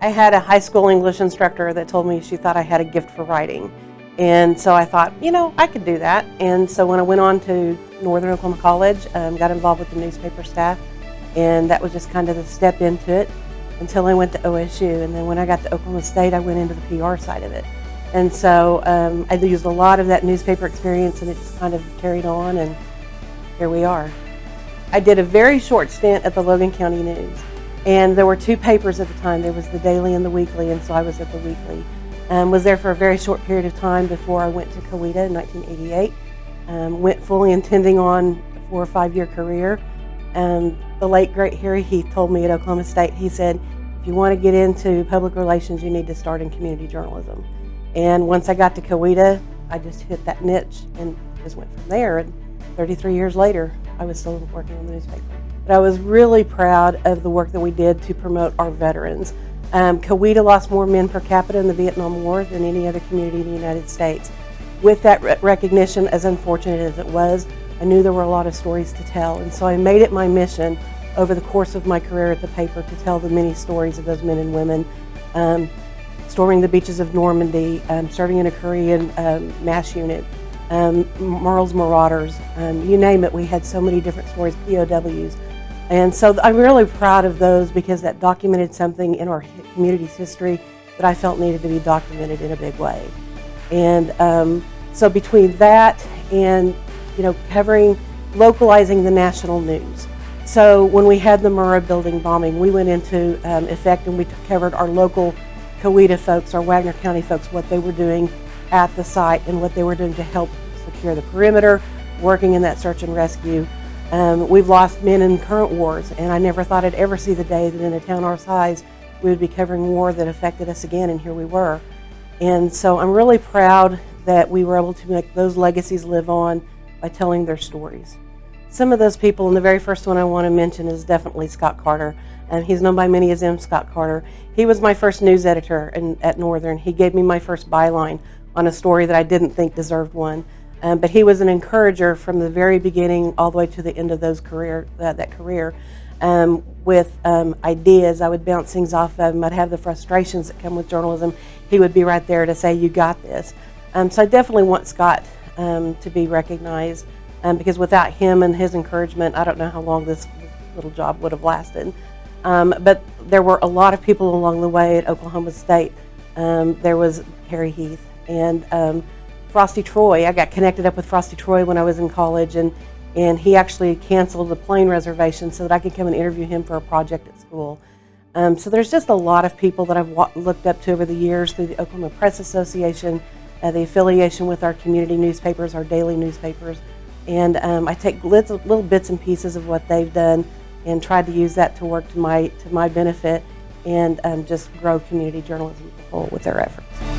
I had a high school English instructor that told me she thought I had a gift for writing. And so I thought, I could do that. And so when I went on to Northern Oklahoma College, got involved with the newspaper staff, and that was just kind of the step into it until I went to OSU. And then when I got to Oklahoma State, I went into the PR side of it. And so I used a lot of that newspaper experience, and it just kind of carried on, and here we are. I did a very short stint at the Logan County News, and there were two papers at the time. There was the Daily and the Weekly, and so I was at the Weekly. Was there for a very short period of time before I went to Coweta in 1988. Went fully intending on a 4 or 5 year career. The late great Harry Heath told me at Oklahoma State, he said, if you want to get into public relations, you need to start in community journalism. And once I got to Coweta, I just hit that niche and just went from there. And 33 years later, I was still working on the newspaper. But I was really proud of the work that we did to promote our veterans. Coweta lost more men per capita in the Vietnam War than any other community in the United States. With that recognition, as unfortunate as it was, I knew there were a lot of stories to tell, and so I made it my mission over the course of my career at the paper to tell the many stories of those men and women, storming the beaches of Normandy, serving in a Korean mass unit, Merle's Marauders, you name it. We had so many different stories, POWs. And so I'm really proud of those because that documented something in our community's history that I felt needed to be documented in a big way. And so between that and localizing the national news. So when we had the Murrah building bombing, we went into effect and we covered our local Coweta folks, our Wagoner County folks, what they were doing at the site and what they were doing to help secure the perimeter, working in that search and rescue. We've lost men in current wars, and I never thought I'd ever see the day that in a town our size we would be covering war that affected us again, and here we were. And so I'm really proud that we were able to make those legacies live on by telling their stories. Some of those people, and the very first one I want to mention is definitely Scott Carter. He's known by many as M. Scott Carter. He was my first news editor at Northern. He gave me my first byline on a story that I didn't think deserved one. But he was an encourager from the very beginning all the way to the end of that career with ideas. I would bounce things off of him. I'd have the frustrations that come with journalism. He would be right there to say, you got this. So I definitely want Scott to be recognized because without him and his encouragement, I don't know how long this little job would have lasted. But there were a lot of people along the way at Oklahoma State. There was Harry Heath and Frosty Troy. I got connected up with Frosty Troy when I was in college, and he actually canceled the plane reservation so that I could come and interview him for a project at school. So there's just a lot of people that I've looked up to over the years through the Oklahoma Press Association, the affiliation with our community newspapers, our daily newspapers, and I take little bits and pieces of what they've done and tried to use that to work to my benefit and just grow community journalism as a whole with their efforts.